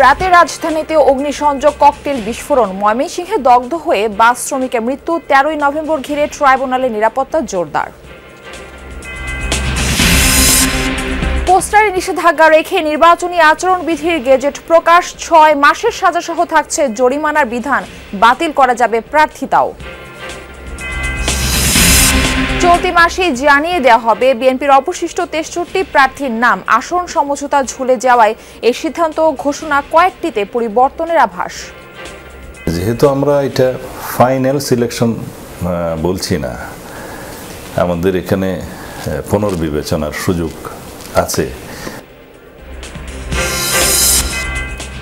রাতে রাজধানীতে অগ্নিসংযোগ ককটেল বিস্ফোরণ, ময়মনসিংহে দগ্ধ হয়ে বাস শ্রমিকের মৃত্যু। 13ই নভেম্বর ঘিরে ট্রাইব্যুনালের নিরাপত্তা জোরদার। পোস্টারে নিষেধাজ্ঞা রেখে নির্বাচনী আচরণবিধির গেজেট প্রকাশ। 6 মাসের সাজাসহ থাকছে জরিমানার বিধান, বাতিল করা যাবে প্রার্থিতাও। চলতি মাসেই জানিয়ে দেওয়া হবে বিএনপির অবশিষ্ট 63 প্রার্থীর নাম। আসন সমঝোতা ঝুলে যাওয়ায় এই সিদ্ধান্ত ঘোষণা, কয়েকটিতে পরিবর্তনের আভাস। যেহেতু আমরা এটা ফাইনাল সিলেকশন বলছি না, আমাদের এখানে পুনর্বিবেচনার সুযোগ আছে।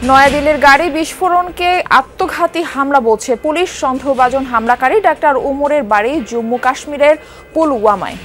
নয়াদিল্লির গাড়ি বিস্ফোরণকে আত্মঘাতী হামলা বলছে পুলিশ। সন্দেহভাজন হামলাকারী ডাক্তার উমরের বাড়ি জম্মু কাশ্মীরের পুলওয়ামায়।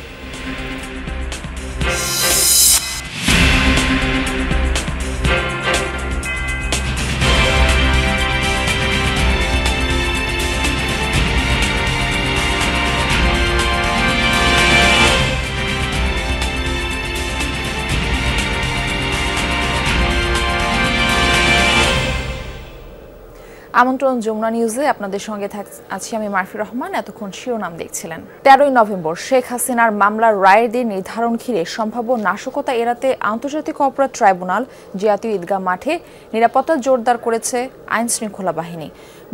আমন্ত্রণ যমুনা নিউজে, আপনাদের সঙ্গে আছি আমি মারফি রহমান। এতক্ষণ শিরোনাম দেখছিলেন। 13ই নভেম্বর শেখ হাসিনার মামলার রায়ের দিন নির্ধারণ ঘিরে সম্ভাব্য নাশকতা এড়াতে আন্তর্জাতিক অপরাধ ট্রাইব্যুনাল জাতীয় ঈদগাহ মাঠে নিরাপত্তা জোরদার করেছে আইন শৃঙ্খলা বাহিনী।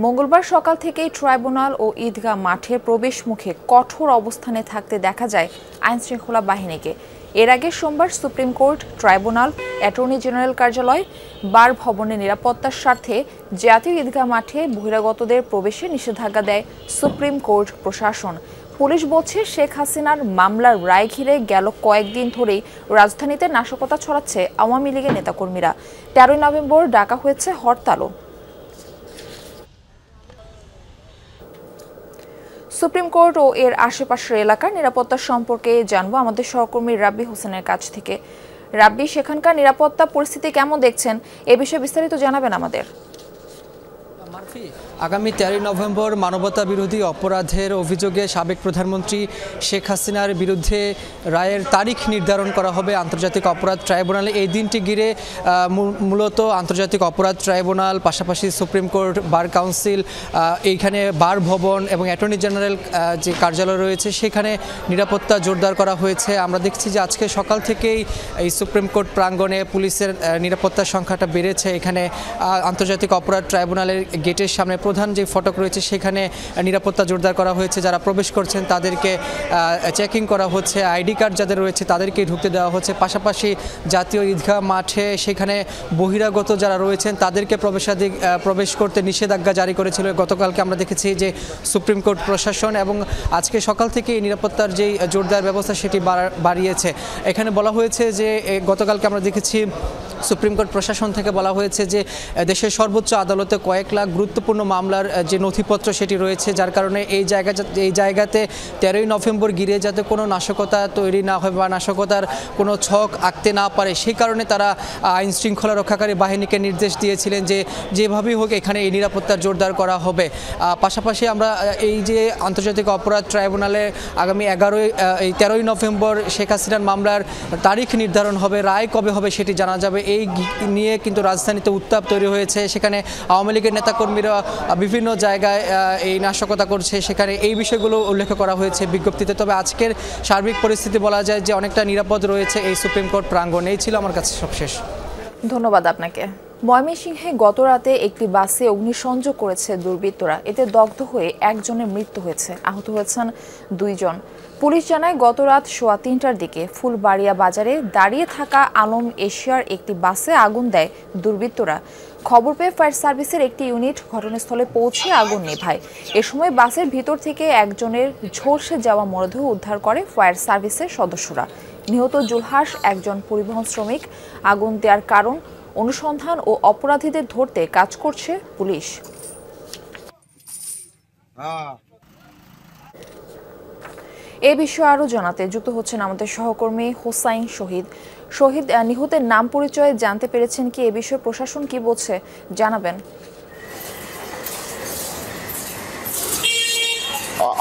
মঙ্গলবার সকাল থেকেই ট্রাইব্যুনাল ও ঈদগাহ মাঠে প্রবেশ মুখে কঠোর অবস্থানে থাকতে দেখা যায় আইন শৃঙ্খলা বাহিনীকে। এর আগে সোমবার supreme court, tribunal, attorney general কার্যালয়, বার ভবনের নিরাপত্তার স্বার্থে জাতীয় ঈদগাহ মাঠে বহিরাগতদের প্রবেশে নিষেধাজ্ঞা দেয় সুপ্রিম কোর্ট প্রশাসন। পুলিশ বলছে, শেখ হাসিনার মামলার রায় ঘিরে গেল কয়েকদিন ধরেই রাজধানীতে নাশকতা ছড়াচ্ছে আওয়ামী লীগের নেতাকর্মীরা। 13ই নভেম্বর ডাকা হয়েছে হরতালও। সুপ্রিম কোর্ট ও এর আশেপাশের এলাকার নিরাপত্তা সম্পর্কে জানবো আমাদের সহকর্মী রাব্বি হোসেনের কাছ থেকে। রাব্বি, সেখানকার নিরাপত্তা পরিস্থিতি কেমন দেখছেন, এ বিষয়ে বিস্তারিত জানাবেন আমাদের। আগামী 13ই নভেম্বর মানবতা বিরোধী অপরাধের অভিযোগে সাবেক প্রধানমন্ত্রী শেখ হাসিনার বিরুদ্ধে রায়ের তারিখ নির্ধারণ করা হবে আন্তর্জাতিক অপরাধ ট্রাইব্যুনালে। এই দিনটি ঘিরে মূলত আন্তর্জাতিক অপরাধ ট্রাইব্যুনাল, পাশাপাশি সুপ্রিম কোর্ট, বার কাউন্সিল, এইখানে বার ভবন এবং অ্যাটর্নি জেনারেল যে কার্যালয় রয়েছে সেখানে নিরাপত্তা জোরদার করা হয়েছে। আমরা দেখছি যে আজকে সকাল থেকেই এই সুপ্রিম কোর্ট প্রাঙ্গণে পুলিশের নিরাপত্তার সংখ্যাটা বেড়েছে। এখানে আন্তর্জাতিক অপরাধ ট্রাইব্যুনালের গেটের সামনে প্রধান যে ফটক রয়েছে সেখানে নিরাপত্তা জোরদার করা হয়েছে। যারা প্রবেশ করছেন তাদেরকে চেকিং করা হচ্ছে, আইডি কার্ড যাদের রয়েছে তাদেরকেই ঢুকতে দেওয়া হচ্ছে। পাশাপাশি জাতীয় ঈদগাহ মাঠে সেখানে বহিরাগত যারা রয়েছেন তাদেরকে প্রবেশ করতে নিষেধাজ্ঞা জারি করেছিল গতকালকে। আমরা দেখেছি যে সুপ্রিম কোর্ট প্রশাসন, এবং আজকে সকাল থেকে নিরাপত্তার যেই জোরদার ব্যবস্থা সেটি বাড়িয়েছে। এখানে বলা হয়েছে যে গতকালকে আমরা দেখেছি সুপ্রিম কোর্ট প্রশাসন থেকে বলা হয়েছে যে দেশের সর্বোচ্চ আদালতে কয়েক লাখ গুরুত্বপূর্ণ মামলার যে নথিপত্র সেটি রয়েছে, যার কারণে এই জায়গাতে 13ই নভেম্বর ঘিরে যাতে কোনো নাশকতা তৈরি না হয় বা নাশকতার কোনো ছক আঁকতে না পারে, সেই কারণে তারা আইন শৃঙ্খলা রক্ষাকারী বাহিনীকে নির্দেশ দিয়েছিলেন যে যেভাবেই হোক এখানে এই নিরাপত্তা জোরদার করা হবে। পাশাপাশি আমরা এই যে আন্তর্জাতিক অপরাধ ট্রাইব্যুনালে আগামী 13ই নভেম্বর শেখ হাসিনার মামলার তারিখ নির্ধারণ হবে, রায় কবে হবে সেটি জানা যাবে। এই নিয়ে কিন্তু রাজধানীতে উত্তাপ তৈরি হয়েছে। সেখানে আওয়ামী লীগের নেতাকর্মীরা বিভিন্ন জায়গায় এই নাশকতা করছে, সেখানে এই বিষয়গুলো উল্লেখ করা হয়েছে বিজ্ঞপ্তিতে। তবে আজকের সার্বিক পরিস্থিতি বলা যায় যে অনেকটা নিরাপদ রয়েছে এই সুপ্রিম কোর্ট প্রাঙ্গণ। এই ছিল আমার কাছে সবশেষ। ধন্যবাদ আপনাকে। ময়মনসিংহে গত রাতে একটি বাসে অগ্নিসংযোগ করেছে দুর্বৃত্তরা। এতে দগ্ধ হয়ে একজনের মৃত্যু হয়েছে, আহত হয়েছেন 2 জন। পুলিশ জানায়, গত রাত 3:15টার দিকে ফুলবাড়িয়া বাজারে দাঁড়িয়ে থাকা আলম এশিয়ার একটি বাসে আগুন দেয় দুর্বৃত্তরা। খবর পেয়ে ফায়ার সার্ভিসের একটি ইউনিট ঘটনাস্থলে পৌঁছে আগুন নেভায়। এ সময় বাসের ভিতর থেকে একজনের ঝলসে যাওয়া মরদেহ উদ্ধার করে ফায়ার সার্ভিসের সদস্যরা। নিহত জুলহাস একজন পরিবহন শ্রমিক। আগুন দেওয়ার কারণ অনুসন্ধান ও অপরাধীদের ধরতে কাজ করছে পুলিশ। এ বিষয়ে আরো জানাতে যুক্ত হচ্ছেন আমাদের সহকর্মী হোসাইন শহীদ। নিহতের নাম পরিচয় জানতে পেরেছেন কি? এ বিষয়ে প্রশাসন কি বলছে জানাবেন।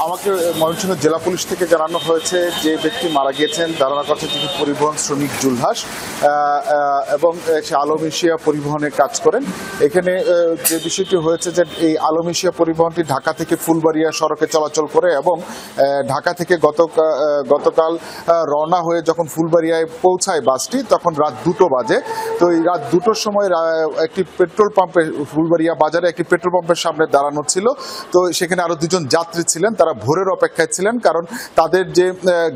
আমাকে ময়মনসিংহ জেলা পুলিশ থেকে জানানো হয়েছে যে ব্যক্তি মারা গিয়েছেন ধারণা করছে তিনি পরিবহন শ্রমিক জুলহাস এবং সে আলম এশিয়া পরিবহনে কাজ করেন। এখানে যে বিষয়টি হয়েছে যে এই আলম এশিয়া পরিবহনটি ঢাকা থেকে ফুলবাড়িয়া সড়কে চলাচল করে এবং ঢাকা থেকে গতকাল রওনা হয়ে যখন ফুলবাড়িয়ায় পৌঁছায় বাসটি তখন রাত 2টো বাজে। তো এই রাত 2টোর সময় একটি পেট্রোল পাম্পে ফুলবাড়িয়া বাজারে একটি পেট্রোল পাম্পের সামনে দাঁড়ানো ছিল। তো সেখানে আরো 2জন যাত্রী ছিলেন, তারা ভোরের অপেক্ষায় ছিলেন, কারণ তাদের যে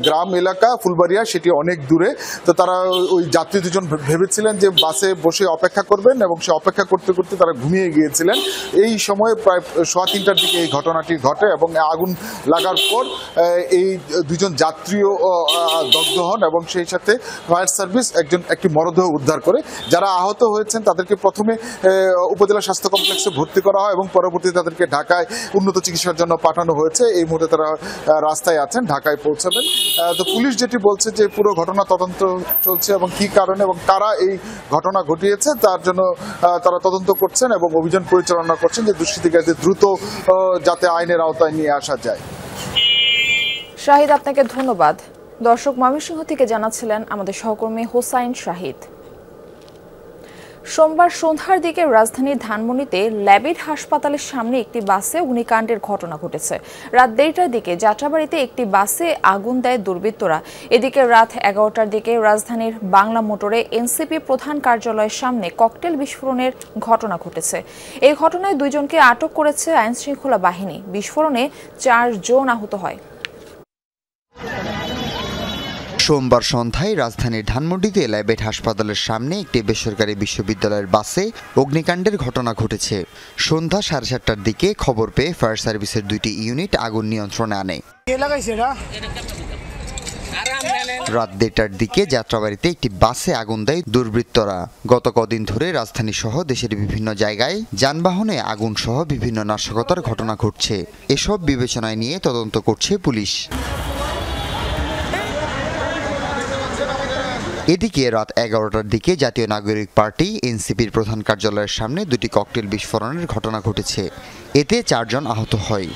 গ্রাম এলাকা ফুলবাড়িয়া সেটি অনেক দূরে। তো তারা ওই যাত্রী 2জন ভেবেছিলেন যে বাসে বসে অপেক্ষা করবেন এবং সে অপেক্ষা করতে করতে তারা ঘুমিয়ে গিয়েছিলেন। এই সময় প্রায় 3:15টার দিকে এই ঘটনাটি ঘটে এবং আগুন লাগার পর এই 2জন যাত্রীও দগ্ধ হন এবং সেই সাথে ফায়ার সার্ভিস একটি মরদেহ উদ্ধার করে। যারা আহত হয়েছেন তাদেরকে প্রথমে উপজেলা স্বাস্থ্য কমপ্লেক্সে ভর্তি করা হয় এবং পরবর্তীতে তাদেরকে ঢাকায় উন্নত চিকিৎসার জন্য পাঠানো হয়েছে। এই মুহূর্তে তারা রাস্তায় আছেন, ঢাকায় পৌঁছাবেন। তো পুলিশ যেটি বলছে যে পুরো ঘটনা তদন্ত চলছে এবং কি কারণে এবং কারা এই ঘটনা ঘটিয়েছে তার জন্য তারা তদন্ত করছেন এবং অভিযান পরিচালনা করছেন যে দুষ্কৃতিকারীদের দ্রুত যাতে আইনের আওতায় নিয়ে আসা যায়। শাহিদ, আপনাকে ধন্যবাদ। দর্শক, ময়মনসিংহ থেকে জানাচ্ছিলেন আমাদের সহকর্মী হোসাইন শাহিদ। সোমবার সন্ধ্যার দিকে রাজধানীর ধানমন্ডিতে ল্যাবিড হাসপাতালের সামনে একটি বাসে অগ্নিকাণ্ডের ঘটনা ঘটেছে। রাত 1:30টার দিকে যাত্রাবাড়িতে একটি বাসে আগুন দেয় দুর্বৃত্তরা। এদিকে রাত 11টার দিকে রাজধানীর বাংলা মোটরে এনসিপি প্রধান কার্যালয়ের সামনে ককটেল বিস্ফোরণের ঘটনা ঘটেছে। এই ঘটনায় 2 জনকে আটক করেছে আইনশৃঙ্খলা বাহিনী। বিস্ফোরণে 4 জন আহত হয়। সোমবার সন্ধ্যায় রাজধানীর ধানমন্ডিতে ল্যাবেট হাসপাতালের সামনে একটি বেসরকারি বিশ্ববিদ্যালয়ের বাসে অগ্নিকাণ্ডের ঘটনা ঘটেছে। সন্ধ্যা 7:30টার দিকে খবর পেয়ে ফায়ার সার্ভিসের 2টি ইউনিট আগুন নিয়ন্ত্রণে আনে। রাত 1:30টার দিকে যাত্রাবাড়িতে একটি বাসে আগুন দেয় দুর্বৃত্তরা। গত কদিন ধরে রাজধানী সহ দেশের বিভিন্ন জায়গায় যানবাহনে আগুন সহ বিভিন্ন নাশকতার ঘটনা ঘটছে। এসব বিবেচনায় নিয়ে তদন্ত করছে পুলিশ। এদিকে রাত 11টার দিকে জাতীয় নাগরিক পার্টি এনসিপির প্রধান কার্যালয়ের সামনে 2টি ককটেল বিস্ফোরণের ঘটনা ঘটেছে। এতে 4 জন আহত হয়।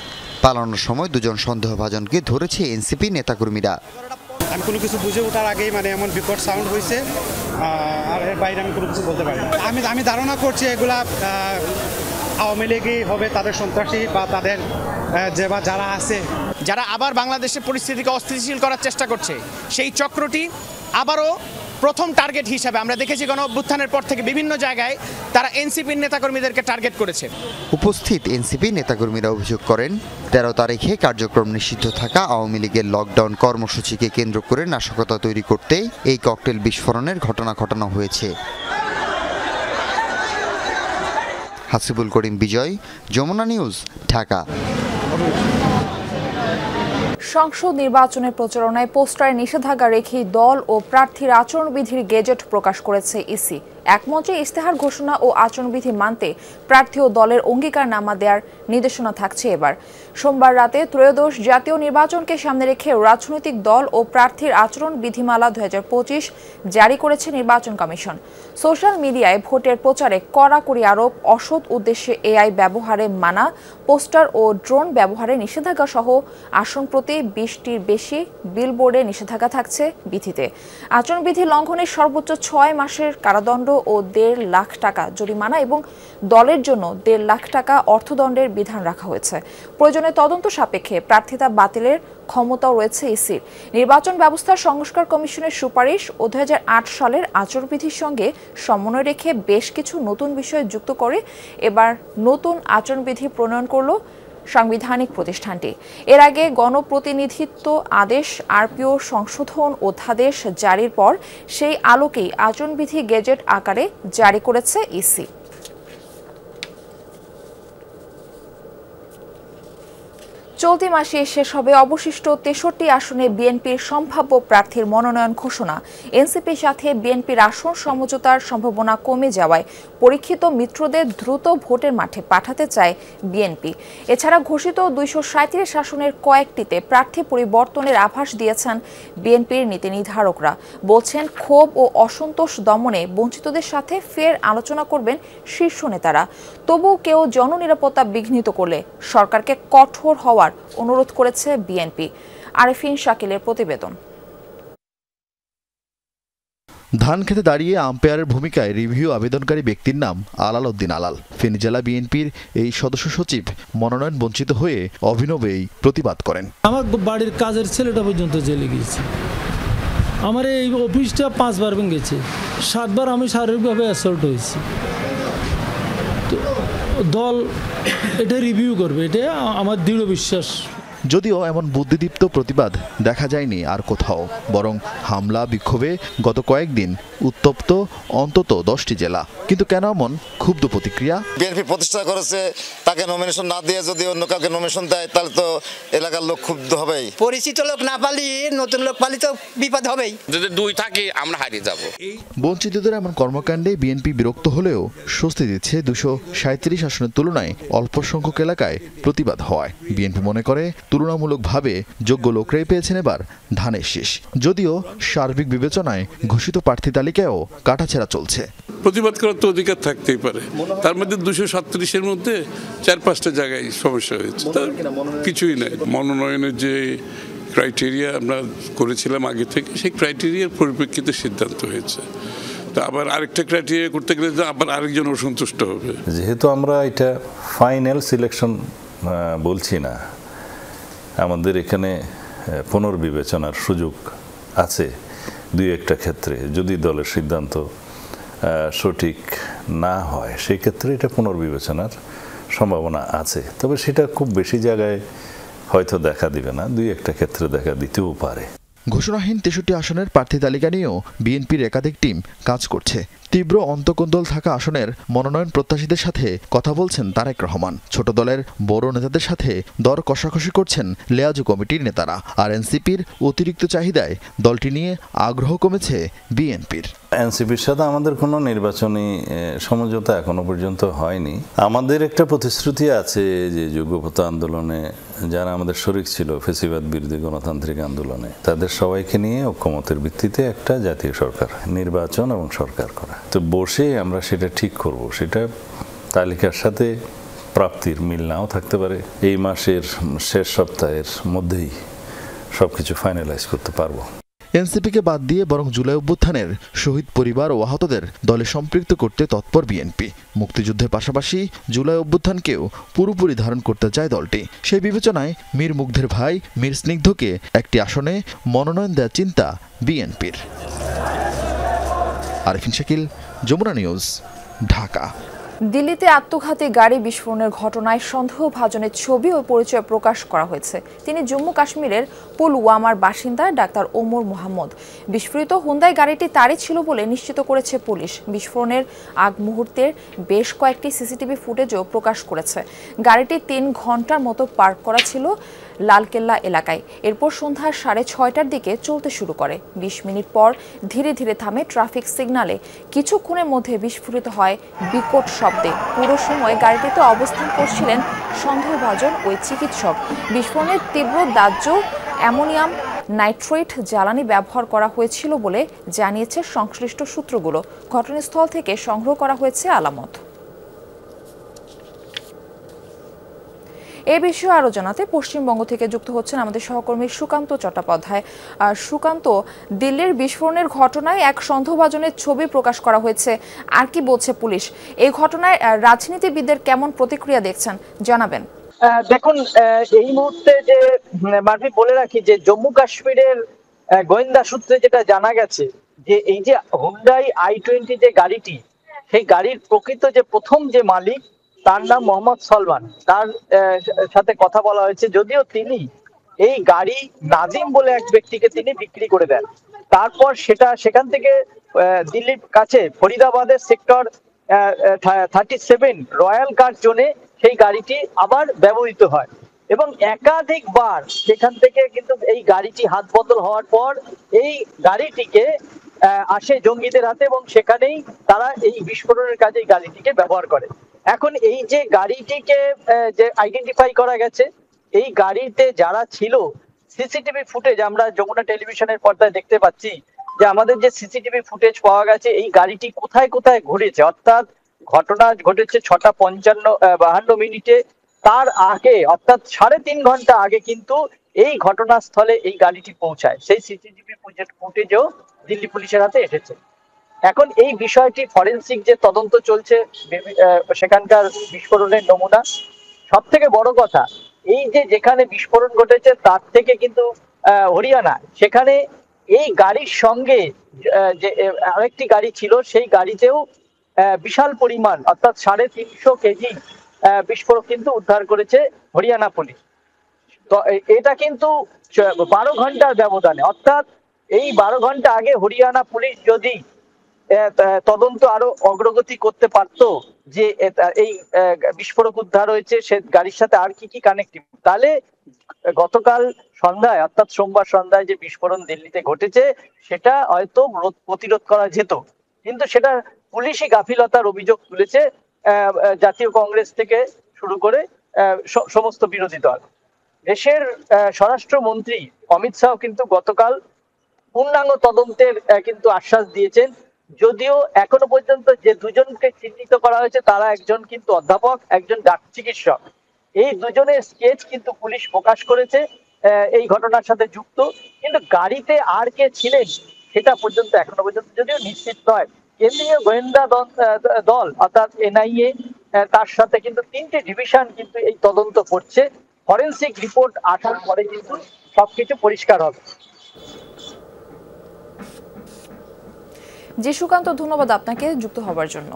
পালানোর সময় 2 জন সন্দেহভাজনকে ধরেছে এনসিপি নেতাকর্মীরা। আমি কোনো কিছু বুঝে ওঠার আগেই এমন বিকট সাউন্ড হয়েছে, আর এর বাইরে আমি কোনো কিছু বলতে পারি না। আমি ধারণা করছি এগুলা আওয়ামী লীগই হবে, তাদের সন্ত্রাসী বা তাদের যারা আছে, যারা আবার বাংলাদেশের পরিস্থিতিকে অস্থিতিশীল করার চেষ্টা করছে। সেই চক্রটি আবারও প্রথম টার্গেট হিসাবে আমরা দেখেছি গণ অভ্যুত্থানের পর থেকে বিভিন্ন জায়গায় তারা এনসিপির নেতাকর্মীদেরকে টার্গেট করেছে। উপস্থিত এনসিপি নেতাকর্মীরা অভিযোগ করেন 13 তারিখে কার্যক্রম নিষিদ্ধ থাকা আওয়ামী লীগের লকডাউন কর্মসূচিকে কেন্দ্র করে নাশকতা তৈরি করতে এই ককটেল বিস্ফোরণের ঘটনা ঘটানো হয়েছে। হাসিবুল করিম বিজয়, যমুনা নিউজ, ঢাকা। সংসদ নির্বাচনের প্রচারণায় পোস্টারে নিষেধাজ্ঞা রেখেই দল ও প্রার্থীর আচরণবিধির গেজেট প্রকাশ করেছে ইসি। একমঞ্চে ইস্তেহার ঘোষণা ও আচরণবিধি মানতে প্রার্থী ও দলের অঙ্গীকারনামা দেওয়ার নির্দেশনা থাকছে এবার। সোমবার রাতে ত্রয়োদশ জাতীয় নির্বাচনকে সামনে রেখে রাজনৈতিক দল ও প্রার্থীর আচরণ বিধিমালা 2025 জারি করেছে নির্বাচন কমিশন। সোশ্যাল মিডিয়ায় ভোটের প্রচারে কড়াকড়ি আরোপ, অসৎ উদ্দেশ্যে এআই ব্যবহারে মানা, পোস্টার ও ড্রোন ব্যবহারে নিষেধাজ্ঞা সহ আসন প্রতি 20টির বেশি বিলবোর্ডে নিষেধাজ্ঞা থাকছে বিধিতে। আচরণবিধি লঙ্ঘনের সর্বোচ্চ 6 মাসের কারাদণ্ড ও 1.5 লাখ টাকা জরিমানা এবং দলের জন্য 1.5 লাখ টাকা অর্থদণ্ডের বিধান রাখা হয়েছে। প্রয়োজনে তদন্ত সাপেক্ষে প্রার্থিতা বাতিলের ক্ষমতাও রয়েছে ইসির। নির্বাচন ব্যবস্থার সংস্কার কমিশনের সুপারিশ ও 2008 সালের আচরণবিধির সঙ্গে সমন্বয় রেখে বেশ কিছু নতুন বিষয় যুক্ত করে এবার নতুন আচরণবিধি প্রণয়ন করল সাংবিধানিক প্রতিষ্ঠানটি। এর আগে গণপ্রতিনিধিত্ব আদেশ আরপিও সংশোধন অধ্যাদেশ জারির পর সেই আলোকেই আচরণবিধি গেজেট আকারে জারি করেছে ইসি। চলতি মাসে শেষ হবে অবশিষ্ট 63 আসনে বিএনপির সম্ভাব্য প্রার্থীর মনোনয়ন ঘোষণা। এনসিপির সাথে বিএনপির আসন সমঝোতার সম্ভাবনা কমে যাওয়ায় পরীক্ষিত মিত্রদের দ্রুত ভোটের মাঠে পাঠাতে চায় বিএনপি। এছাড়া ঘোষিত 237 আসনের কয়েকটিতে প্রার্থী পরিবর্তনের আভাস দিয়েছেন বিএনপির নীতি নির্ধারকরা। বলছেন ক্ষোভ ও অসন্তোষ দমনে বঞ্চিতদের সাথে ফের আলোচনা করবেন শীর্ষ নেতারা। তবুও কেউ জননিরাপত্তা বিঘ্নিত করলে সরকারকে কঠোর হওয়ার হওয়ার অনুরোধ করেছে বিএনপি। আরেফিন শাকিলের প্রতিবেদন। ধান খেতে দাঁড়িয়ে আম্পায়ারের ভূমিকায় রিভিউ আবেদনকারী ব্যক্তির নাম আলাল উদ্দিন আলাল। ফেনী জেলা বিএনপির এই সদস্য সচিব মনোনয়ন বঞ্চিত হয়ে অভিনবেই প্রতিবাদ করেন। আমার বাড়ির কাজের ছেলেটা পর্যন্ত জেলে গিয়েছে। আমার এই অফিসটা 5 বার ভেঙেছে, 7 বার আমি শারীরিকভাবে অ্যাসল্ট হয়েছি। দল এটা রিভিউ করবে, এটা আমার দৃঢ় বিশ্বাস। যদিও এমন বুদ্ধিদীপ্ত প্রতিবাদ দেখা যায়নি আর কোথাও, বরং হামলা বিক্ষোভে গত কয়েকদিন উত্তপ্ত অন্তত 10টি জেলা। কিন্তু কেন এমন ক্ষুব্ধ প্রতিক্রিয়া? বিএনপি প্রতিষ্ঠা করেছে, তাকে নমিনেশন না দিয়ে যদি অন্য কাউকে নমিনেশন দেয় তাহলে তো এলাকার লোক ক্ষুব্ধ হবেই। পরিচিত লোক না পালি নতুন লোক পালি তো বিপদ হবেই। যদি 2 থাকি আমরা হারিয়ে যাব। বঞ্চিতদের এমন কর্মকাণ্ডে বিএনপি বিরক্ত হলেও স্বস্তি দিচ্ছে 237 আসনের তুলনায় অল্প সংখ্যক এলাকায় প্রতিবাদ হওয়ায়। বিএনপি মনে করে তুলনামূলকভাবে যোগ্য লোকরাই পেয়েছেন এবার ধানের শীষ। যদিও সার্বিক বিবেচনায় ঘোষিত প্রার্থী তালিকায়ও কাটাছেঁড়া চলছে। প্রতিবাদ করার তো অধিকার থাকতেই পারে, তার মধ্যে 237-এর মধ্যে 4-5টা জায়গায় সমস্যা হয়েছে, কিছুই নাই। মনোনয়নের যে ক্রাইটেরিয়া আমরা করেছিলাম আগে থেকে, সেই ক্রাইটেরিয়ার পরিপ্রেক্ষিতে সিদ্ধান্ত হয়েছে। তো আবার আরেকটা ক্রাইটেরিয়া করতে গেলে আবার আরেকজন অসন্তুষ্ট হবে। যেহেতু আমরা এটা ফাইনাল সিলেকশন বলছি না, আমাদের এখানে পুনর্বিবেচনার সুযোগ আছে 2-1টা ক্ষেত্রে। যদি দলের সিদ্ধান্ত সঠিক না হয় সেই ক্ষেত্রে এটা পুনর্বিবেচনার সম্ভাবনা আছে, তবে সেটা খুব বেশি জায়গায় হয়তো দেখা দিবে না, 2-1টা ক্ষেত্রে দেখা দিতেও পারে। ঘোষণাহীন 63 আসনের প্রার্থী তালিকা নিয়েও বিএনপির একাধিক টিম কাজ করছে। তীব্র অন্তকোন্দল থাকা আসনের মনোনয়ন প্রত্যাশীদের সাথে কথা বলছেন তারেক রহমান। ছোট দলের বড় নেতাদের সাথে দর কষাকষি করছেন লেয়াজু কমিটির নেতারা। আর এনসিপির অতিরিক্ত চাহিদায় দলটি নিয়ে আগ্রহ কমেছে বিএনপির। এনসিপির সাথে আমাদের কোনো নির্বাচনী সমঝোতা এখনো পর্যন্ত হয়নি। আমাদের একটা প্রতিশ্রুতি আছে যে যোগ্যতা আন্দোলনে যারা আমাদের শরিক ছিল ফ্যাসিবাদ বিরোধী গণতান্ত্রিক আন্দোলনে, তাদের সবাইকে নিয়ে ঐক্যমতের ভিত্তিতে একটা জাতীয় সরকার নির্বাচন এবং সরকার করা। তো বসে আমরা সেটা ঠিক করব, সেটা তালিকার সাথে প্রাপ্তির মিল নাও থাকতে পারে। এই মাসের শেষ সপ্তাহের মধ্যেই সবকিছু ফাইনালাইজ করতে পারবো। এনসিপিকে বাদ দিয়ে বরং জুলাই অভ্যুত্থানের শহীদ পরিবার ও আহতদের দলে সম্পৃক্ত করতে তৎপর বিএনপি। মুক্তিযুদ্ধের পাশাপাশি জুলাই অভ্যুত্থানকেও পুরোপুরি ধারণ করতে চায় দলটি। সেই বিবেচনায় মীর মুগ্ধের ভাই মীর স্নিগ্ধকে একটি আসনে মনোনয়ন দেওয়ার চিন্তা বিএনপির। আরেফিন শাকিল, যমুনা নিউজ, ঢাকা। দিল্লিতে আত্মঘাতী গাড়ি বিস্ফোরণের ঘটনায় সন্দেহভাজনের ছবি ও পরিচয় প্রকাশ করা হয়েছে। তিনি জম্মু কাশ্মীরের পুলওয়ামার বাসিন্দা ডাক্তার ওমর মোহাম্মদ। বিস্ফোরিত হুন্দাই গাড়িটি তারই ছিল বলে নিশ্চিত করেছে পুলিশ। বিস্ফোরণের আগ মুহূর্তের বেশ কয়েকটি সিসিটিভি ফুটেজও প্রকাশ করেছে। গাড়িটি 3 ঘন্টার মতো পার্ক করা ছিল লালকেল্লা এলাকায়। এরপর সন্ধ্যা 6:30টার দিকে চলতে শুরু করে। 20 মিনিট পর ধীরে ধীরে থামে ট্রাফিক সিগন্যালে। কিছুক্ষণের মধ্যে বিস্ফোরিত হয় বিকট শব্দে। পুরো সময় গাড়িটিতে অবস্থান করছিলেন সন্দেহভাজন ওই চিকিৎসক। বিস্ফোরণের তীব্র দাহ্য অ্যামোনিয়াম নাইট্রেট জ্বালানি ব্যবহার করা হয়েছিল বলে জানিয়েছে সংশ্লিষ্ট সূত্রগুলো। ঘটনাস্থল থেকে সংগ্রহ করা হয়েছে আলামত। এ বিষয়ে আরো জানাতে পশ্চিমবঙ্গ থেকে যুক্ত হচ্ছেন আমাদের সহকর্মী সুকান্ত চট্টোপাধ্যায়। সুকান্ত, দিল্লির বিস্ফোরণের ঘটনায় এক সন্দেহভাজনের ছবি প্রকাশ করা হয়েছে, আর কি বলছে পুলিশ? এই ঘটনায় রাজনীতিবিদদের কেমন প্রতিক্রিয়া দেখছেন জানাবেন। দেখুন, এই মুহূর্তে যে মারফি বলে রাখি যে জম্মু কাশ্মীরের গোয়েন্দা সূত্রে যেটা জানা গেছে যে এই যে হুন্ডাই i20 যে গাড়িটি, সেই গাড়ির প্রকৃত যে প্রথম যে মালিক তার নাম মোহাম্মদ সলমান। তার সাথে কথা বলা হয়েছে, যদিও তিনি এই গাড়ি নাজিম বলে এক ব্যক্তিকে তিনি বিক্রি করে দেন। তারপর সেখান থেকে দিল্লির কাছে ফরিদাবাদের সেক্টর 37 রয়্যাল কার জোনে সেই গাড়িটি আবার ব্যবহৃত হয় এবং একাধিকবার সেখান থেকে কিন্তু এই গাড়িটি হাত বদল হওয়ার পর এই গাড়িটিকে আসে জঙ্গিদের হাতে এবং সেখানেই তারা এই বিস্ফোরণের কাজে এই গাড়িটিকে ব্যবহার করে। এখন এই যে গাড়িটিকে যে আইডেন্টিফাই করা গেছে, এই গাড়িতে যারা ছিল, সিসিটিভি ফুটেজ আমরা যমুনা টেলিভিশনের পর্দায় দেখতে পাচ্ছি যে আমাদের যে সিসিটিভি ফুটেজ পাওয়া গেছে এই গাড়িটি কোথায় কোথায় ঘটেছে, অর্থাৎ ঘটনা ঘটেছে 6:52 মিনিটে তার আগে অর্থাৎ 3.5 ঘন্টা আগে কিন্তু এই ঘটনাস্থলে এই গাড়িটি পৌঁছায়। সেই সিসিটিভি ফুটেজও দিল্লি পুলিশের হাতে এসেছে। এখন এই বিষয়টি ফরেনসিক যে তদন্ত চলছে সেখানকার বিস্ফোরণের নমুনা, সব থেকে বড় কথা এই যে যেখানে বিস্ফোরণ ঘটেছে তার থেকে কিন্তু হরিয়ানা, সেখানে এই গাড়ির সঙ্গে যে আরেকটি গাড়ি ছিল সেই গাড়িতেও বিশাল পরিমাণ অর্থাৎ 350 কেজি বিস্ফোরক কিন্তু উদ্ধার করেছে হরিয়ানা পুলিশ। তো এটা কিন্তু 12 ঘন্টার ব্যবধানে, অর্থাৎ এই 12 ঘন্টা আগে হরিয়ানা পুলিশ যদি তদন্ত আরো অগ্রগতি করতে পারতো যে এই বিস্ফোরক উদ্ধার হয়েছে সে গাড়ির সাথে আর কি কি কানেক্টিভ, তাহলে গতকাল সন্ধ্যায় অর্থাৎ সোমবার সন্ধ্যায় যে বিস্ফোরণ দিল্লিতে ঘটেছে সেটা হয়তো প্রতিরোধ করা যেত। কিন্তু সেটা পুলিশি গাফিলতার অভিযোগ তুলেছে জাতীয় কংগ্রেস থেকে শুরু করে সমস্ত বিরোধী দল। দেশের স্বরাষ্ট্রমন্ত্রী অমিত শাহ কিন্তু গতকাল পূর্ণাঙ্গ তদন্তের কিন্তু আশ্বাস দিয়েছেন, যদিও এখনো পর্যন্ত যে দুজনকে চিহ্নিত করা হয়েছে তারা একজন কিন্তু অধ্যাপক, একজন ডাক্তার চিকিৎসক। এই দুজনের স্কেচ কিন্তু পুলিশ প্রকাশ করেছে এই ঘটনার সাথে যুক্ত, কিন্তু গাড়িতে আর কে ছিলেন সেটা পর্যন্ত এখনো পর্যন্ত যদিও নিশ্চিত নয়। কেন্দ্রীয় গোয়েন্দা দল অর্থাৎ এনআইএ তার সাথে কিন্তু 3টে ডিভিশন কিন্তু এই তদন্ত করছে। ফরেনসিক রিপোর্ট আসার পরে কিন্তু সবকিছু পরিষ্কার হবে। জি সুকান্ত, ধন্যবাদ আপনাকে যুক্ত হবার জন্য।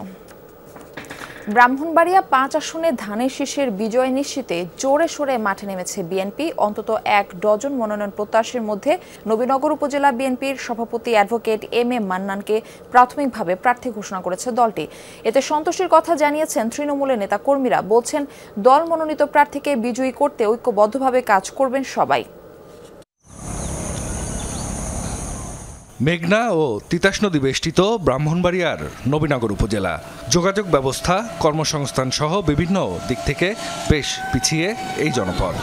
ব্রাহ্মণবাড়িয়া 5 আসনে ধানের শীষের বিজয় নিশ্চিতে জোরে সোরে মাঠে নেমেছে বিএনপি। অন্তত 1 ডজন মনোনয়ন প্রত্যাশীর মধ্যে নবীনগর উপজেলা বিএনপির সভাপতি অ্যাডভোকেট এম এ মান্নানকে প্রাথমিকভাবে প্রার্থী ঘোষণা করেছে দলটি। এতে সন্তোষের কথা জানিয়েছেন তৃণমূলের নেতা কর্মীরা। বলছেন দল মনোনীত প্রার্থীকে বিজয়ী করতে ঐক্যবদ্ধভাবে কাজ করবেন সবাই। মেঘনা ও তিতাস নদী বেষ্টিত ব্রাহ্মণবাড়িয়ার নবীনগর উপজেলা যোগাযোগ ব্যবস্থা, কর্মসংস্থান সহ বিভিন্ন দিক থেকে বেশ পিছিয়ে এই জনপদ।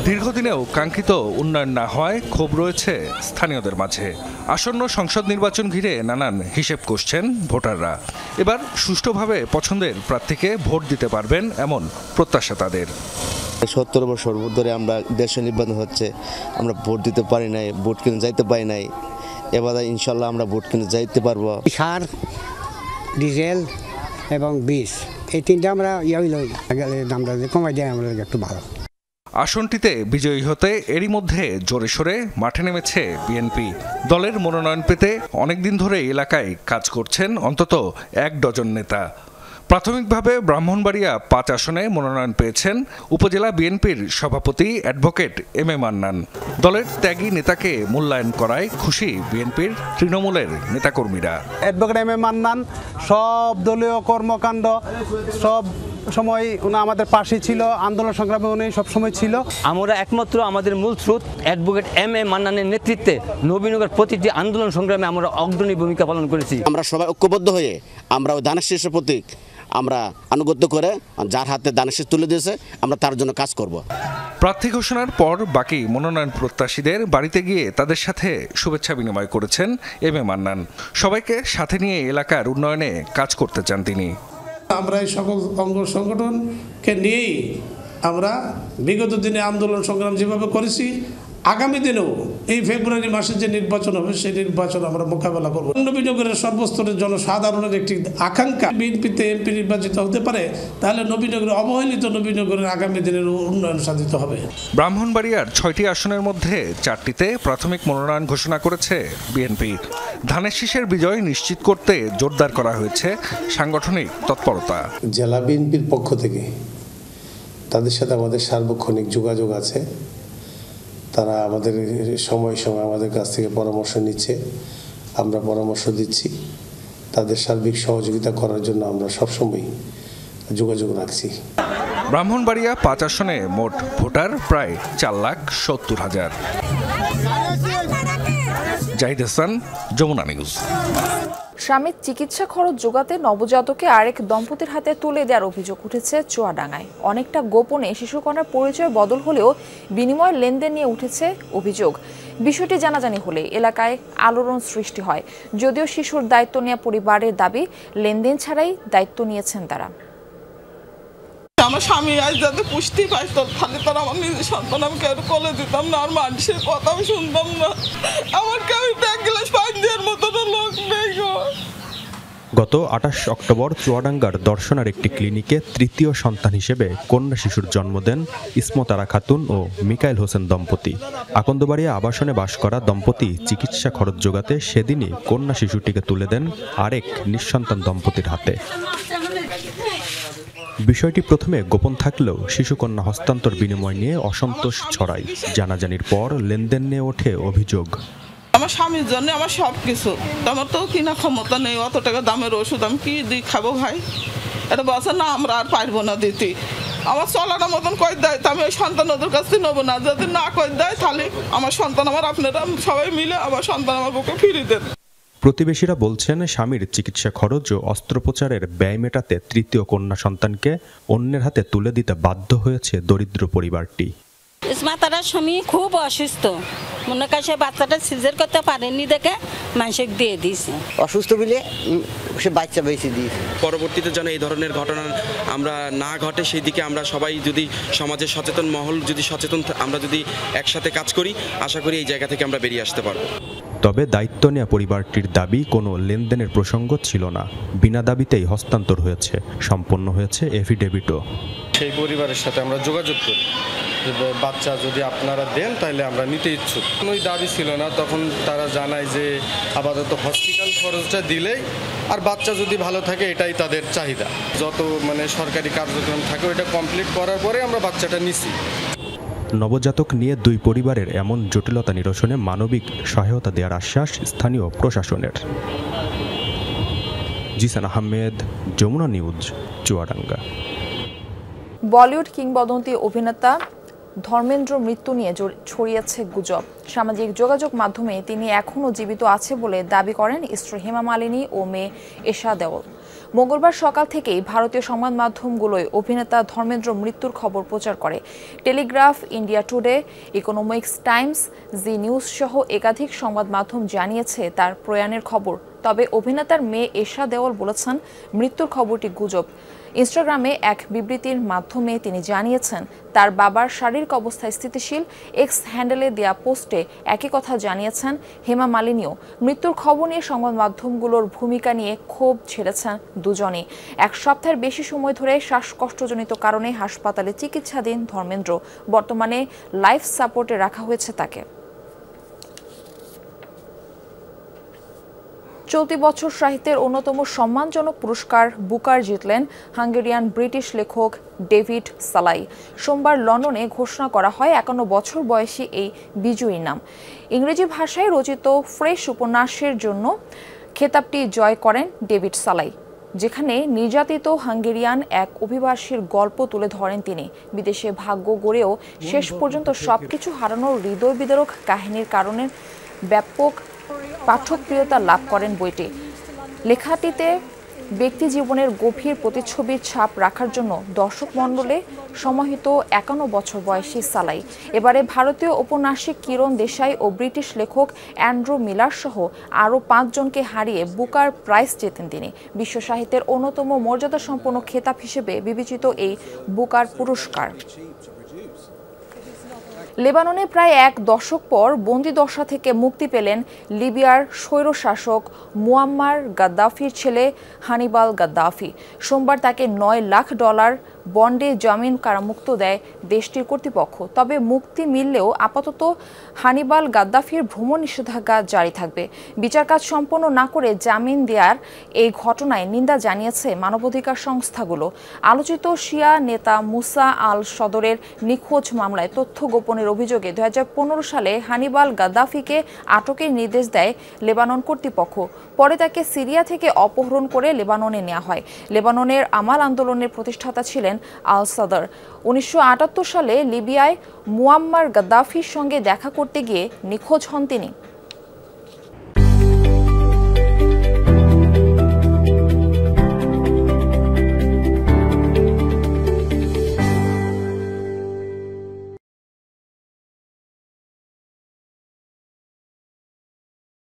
দীর্ঘদিনেও কাঙ্ক্ষিত উন্নয়ন না হওয়ায় ক্ষোভ রয়েছে স্থানীয়দের মাঝে। আসন্ন সংসদ নির্বাচন ঘিরে নানান হিসেব কষছেন ভোটাররা। এবার সুষ্ঠুভাবে পছন্দের প্রার্থীকে ভোট দিতে পারবেন এমন প্রত্যাশা তাদের। 70 বছর ধরে আমরা দেশে নির্বাচন হচ্ছে, আমরা ভোট দিতে পারি নাই, ভোট কিনে যাইতে পারি নাই। এবার ইনশাল্লাহ আমরা ভোট কিনে যাইতে পারবো। সার, ডিজেল এবং বীজ এই তিনটা আমরা দামটা কমাই দেয় আমরা একটু ভালো। আসনটিতে বিজয়ী হতে এরই মধ্যে জোরে সোরে মাঠে নেমেছে বিএনপি। দলের মনোনয়ন পেতে অনেকদিন ধরে এলাকায় কাজ করছেন অন্তত 1 ডজন নেতা। প্রাথমিকভাবে ব্রাহ্মণবাড়িয়া 5 আসনে মনোনয়ন পেয়েছেন উপজেলা বিএনপির সভাপতি অ্যাডভোকেট এম এ মান্নান। দলের ত্যাগী নেতাকে মূল্যায়ন করায় খুশি বিএনপির তৃণমূলের নেতাকর্মীরা। অ্যাডভোকেট এম এ মান্নান সব দলীয় কর্মকাণ্ড সব সময় উনি আমাদের পাশে ছিল, আন্দোলন সংগ্রামে উনি সবসময় ছিল। আমরা একমাত্র আমাদের মূল স্রোত অ্যাডভোকেট এম এ মান্নানের নেতৃত্বে নবীনগর প্রতিটি আন্দোলন সংগ্রামে আমরা অগ্রণী ভূমিকা পালন করেছি। আমরা সবাই ঐক্যবদ্ধ হয়ে আমরা ওই ধানের শীষের প্রতীক আমরা আনুগত্য করে যার হাতে ধানের শীষ তুলে দিয়েছে আমরা তার জন্য কাজ করব। প্রার্থী ঘোষণার পর বাকি মনোনয়ন প্রত্যাশীদের বাড়িতে গিয়ে তাদের সাথে শুভেচ্ছা বিনিময় করেছেন এম এ মান্নান। সবাইকে সাথে নিয়ে এলাকার উন্নয়নে কাজ করতে চান তিনি। আমরা এই সকল অঙ্গ সংগঠনকে নিয়েই আমরা বিগত দিনে আন্দোলন সংগ্রাম যেভাবে করেছি আগামী দিনেও এই ফেব্রুয়ারি মাসে যে নির্বাচন হবে সেই নির্বাচন আমরা মোকাবেলা করব। নবীনগরের সর্বস্তরের জনসাধারণের একটি আকাঙ্ক্ষা বিএনপিতে এমপি নির্বাচিত হতে পারে, তাহলে নবীনগরের অবহেলিত নবীনগরের আগামী দিনের উন্নয়ন সাধিত হবে। ব্রাহ্মণবাড়িয়ার 6টি আসনের মধ্যে 4টিতে প্রাথমিক মনোনয়ন ঘোষণা করেছে বিএনপি। ধানের শীষের বিজয় নিশ্চিত করতে জোরদার করা হয়েছে সাংগঠনিক তৎপরতা। জেলা বিএনপির পক্ষ থেকে তাদের সাথে আমাদের সার্বক্ষণিক যোগাযোগ আছে। তারা আমাদের সময় সময় আমাদের কাছ থেকে পরামর্শ নিচ্ছে, আমরা পরামর্শ দিচ্ছি। তাদের সার্বিক সহযোগিতা করার জন্য আমরা সবসময় যোগাযোগ রাখছি। ব্রাহ্মণবাড়িয়া 5 আসনে মোট ভোটার প্রায় 4,70,000। জাহিদ হাসান, যমুনা নিউজ। স্বামীর চিকিৎসা খরচ জোগাতে নবজাতকে আরেক দম্পতির হাতে তুলে দেওয়ার অভিযোগ উঠেছে চুয়াডাঙ্গায়। অনেকটা গোপনে শিশুকন্যার পরিচয় বদল হলেও বিনিময় লেনদেন নিয়ে উঠেছে অভিযোগ। বিষয়টি জানাজানি হলে এলাকায় আলোড়ন সৃষ্টি হয়। যদিও শিশুর দায়িত্ব নেওয়া পরিবারের দাবি লেনদেন ছাড়াই দায়িত্ব নিয়েছেন তারা। আমার স্বামী আজ যাতে পুষ্টি পাই খালি তার আমার নিজের সন্তান আমি কেউ কোলে দিতাম না, আর মানুষের কথাও শুনতাম না। আমার কেউ এক গ্লাস পানি দেওয়ার মতো লোক নেই গো। গত 28 অক্টোবর চুয়াডাঙ্গার দর্শনার একটি ক্লিনিকে তৃতীয় সন্তান হিসেবে কন্যা শিশুর জন্ম দেন ইসমতারা খাতুন ও মিকাইল হোসেন দম্পতি। আকন্দবাড়িয়া আবাসনে বাস করা দম্পতি চিকিৎসা খরচ জোগাতে সেদিনই কন্যা শিশুটিকে তুলে দেন আরেক নিঃসন্তান দম্পতির হাতে। বিষয়টি প্রথমে গোপন থাকলেও শিশুকন্যা হস্তান্তর বিনিময় নিয়ে অসন্তোষ ছড়ায়। জানাজানির পর লেনদেন নিয়ে ওঠে অভিযোগ। আমার স্বামীর জন্য আমার সব কিছু, আমার তো কিনা ক্ষমতা নেই, অত টাকা দামের ওষুধ আমি কি দিই খাবো ভাই? এটা বলছে না আমরা আর পারবো না দিতে, আমার চলাটা মতন কই দেয় তো আমি ওই সন্তান ওদের কাছ থেকে নেবো না, যদি না কই দেয় তাহলে আমার সন্তান আমার আপনারা সবাই মিলে আমার সন্তান আমার বুকে ফিরিয়ে দেন। প্রতিবেশীরা বলছেন স্বামীর চিকিৎসা খরচ ও অস্ত্রোপচারের ব্যয় মেটাতে তৃতীয় কন্যা সন্তানকে অন্যের হাতে তুলে দিতে বাধ্য হয়েছে দরিদ্র পরিবারটি। ইসমতারা স্বামী খুব অসুস্থ, মনে কাছে বাচ্চাটা সিজার করতে পারেনি দেখে মানুষকে দিয়ে দিয়েছে। অসুস্থ বলে সে বাচ্চা বেশি দিয়েছে। পরবর্তীতে যেন এই ধরনের ঘটনা আমরা না ঘটে সেই দিকে আমরা সবাই যদি সমাজের সচেতন মহল যদি সচেতন আমরা যদি একসাথে কাজ করি, আশা করি এই জায়গা থেকে আমরা বেরিয়ে আসতে পারব। তবে দায়িত্ব নেওয়া পরিবারটির দাবি কোনো লেনদেনের প্রসঙ্গ ছিল না, বিনা দাবিতেই হস্তান্তর হয়েছে, সম্পন্ন হয়েছে এফিডেভিটও। সেই পরিবারের সাথে আমরা যোগাযোগ করি, বাচ্চা যদি আপনারা দেন তাহলে আমরা নিতে ইচ্ছুক। কোনোই দাবি ছিল না, তখন তারা জানায় যে আপাতত হসপিটাল খরচটা দিলেই আর বাচ্চা যদি ভালো থাকে এটাই তাদের চাহিদা। যত সরকারি কার্যক্রম থাকে ওইটা কমপ্লিট করার পরে আমরা বাচ্চাটা নিছি। নবজাতক নিয়ে দুই পরিবারের এমন জটিলতা নিরসনে মানবিক সহায়তা দেওয়ার আশ্বাস স্থানীয় প্রশাসনের। জিসান আহমেদ, যমুনা নিউজ, চুয়াডাঙ্গা। বলিউড কিংবদন্তি অভিনেতা ধর্মেন্দ্র মৃত্যু নিয়ে ছড়িয়েছে গুজব। সামাজিক যোগাযোগ মাধ্যমে তিনি এখনও জীবিত আছে বলে দাবি করেন স্ত্রী হেমা মালিনী ও মেয়ে এশা দেওল। মঙ্গলবার সকাল থেকেই ভারতীয় সংবাদ মাধ্যমগুলোয় অভিনেতা ধর্মেন্দ্র মৃত্যুর খবর প্রচার করে। Telegraph, India Today, Economics Times, Zee News সহ একাধিক সংবাদ মাধ্যম জানিয়েছে তার প্রয়াণের খবর। তবে অভিনেতার মেয়ে এশা দেওল বলেছেন মৃত্যুর খবরটি গুজব। ইনস্টাগ্রামে এক বিবৃতির মাধ্যমে তিনি জানিয়েছেন তার বাবার শারীরিক অবস্থা স্থিতিশীল। এক্স হ্যান্ডেলে দেয়া পোস্টে একই কথা জানিয়েছেন হেমা মালিনীও। মৃত্যুর খবর নিয়ে সংবাদ মাধ্যমগুলোর ভূমিকা নিয়ে ক্ষোভ ছেড়েছেন দুজনেই। এক সপ্তাহের বেশি সময় ধরে শ্বাসকষ্টজনিত কারণে হাসপাতালে চিকিৎসাধীন ধর্মেন্দ্র। বর্তমানে লাইফ সাপোর্টে রাখা হয়েছে তাকে। চলতি বছর সাহিত্যের অন্যতম সম্মানজনক পুরস্কার বুকার জিতলেন হাঙ্গেরিয়ান ব্রিটিশ লেখক ডেভিড সালাই। সোমবার লন্ডনে ঘোষণা করা হয় 51 বছর বয়সী এই বিজয়ীর নাম। ইংরেজি ভাষায় রচিত ফ্রেশ উপন্যাসের জন্য খেতাবটি জয় করেন ডেভিড সালাই, যেখানে নির্যাতিত হাঙ্গেরিয়ান এক অভিবাসীর গল্প তুলে ধরেন তিনি। বিদেশে ভাগ্য গড়েও শেষ পর্যন্ত সবকিছু হারানোর হৃদয় বিদারক কাহিনীর কারণে ব্যাপক পাঠকপ্রিয়তা লাভ করেন বইটি। লেখাটিতে ব্যক্তি জীবনের গভীর প্রতিচ্ছবির ছাপ রাখার জন্য দর্শক মণ্ডলে সমাহিত 51 বছর বয়সী সালাই এবারে ভারতীয় ঔপন্যাসিক কিরণ দেশাই ও ব্রিটিশ লেখক অ্যান্ড্রু মিলার সহ আরও 5 জনকে হারিয়ে বুকার প্রাইজ জেতেন তিনি। বিশ্ব সাহিত্যের অন্যতম মর্যাদাসম্পন্ন খেতাব হিসেবে বিবেচিত এই বুকার পুরস্কার। লেবাননে প্রায় 1 দশক পর বন্দিদশা থেকে মুক্তি পেলেন লিবিয়ার স্বৈরশাসক মুয়াম্মার গাদ্দাফির ছেলে হানিবাল গাদ্দাফি। সোমবার তাকে $9 লাখ বন্ডে জামিন কারামুক্ত দেয় দেশটির কর্তৃপক্ষ। তবে মুক্তি মিললেও আপাতত হানিবাল গাদ্দাফির ভ্রমণ নিষেধাজ্ঞা জারি থাকবে। বিচার কাজ সম্পন্ন না করে জামিন দেওয়ার এই ঘটনায় নিন্দা জানিয়েছে মানবাধিকার সংস্থাগুলো। আলোচিত শিয়া নেতা মুসা আল সদরের নিখোঁজ মামলায় তথ্য গোপনের অভিযোগে 2015 সালে হানিবাল গাদ্দাফিকে আটকের নির্দেশ দেয় লেবানন কর্তৃপক্ষ। পরে তাকে সিরিয়া থেকে অপহরণ করে লেবাননে নেওয়া হয়। লেবাননের আমাল আন্দোলনের প্রতিষ্ঠাতা ছিলেন আল সদর। 1978 সালে লিবিয়ায় মুয়াম্মার গাদ্দাফির সঙ্গে দেখা করতে গিয়ে নিখোঁজ হন তিনি।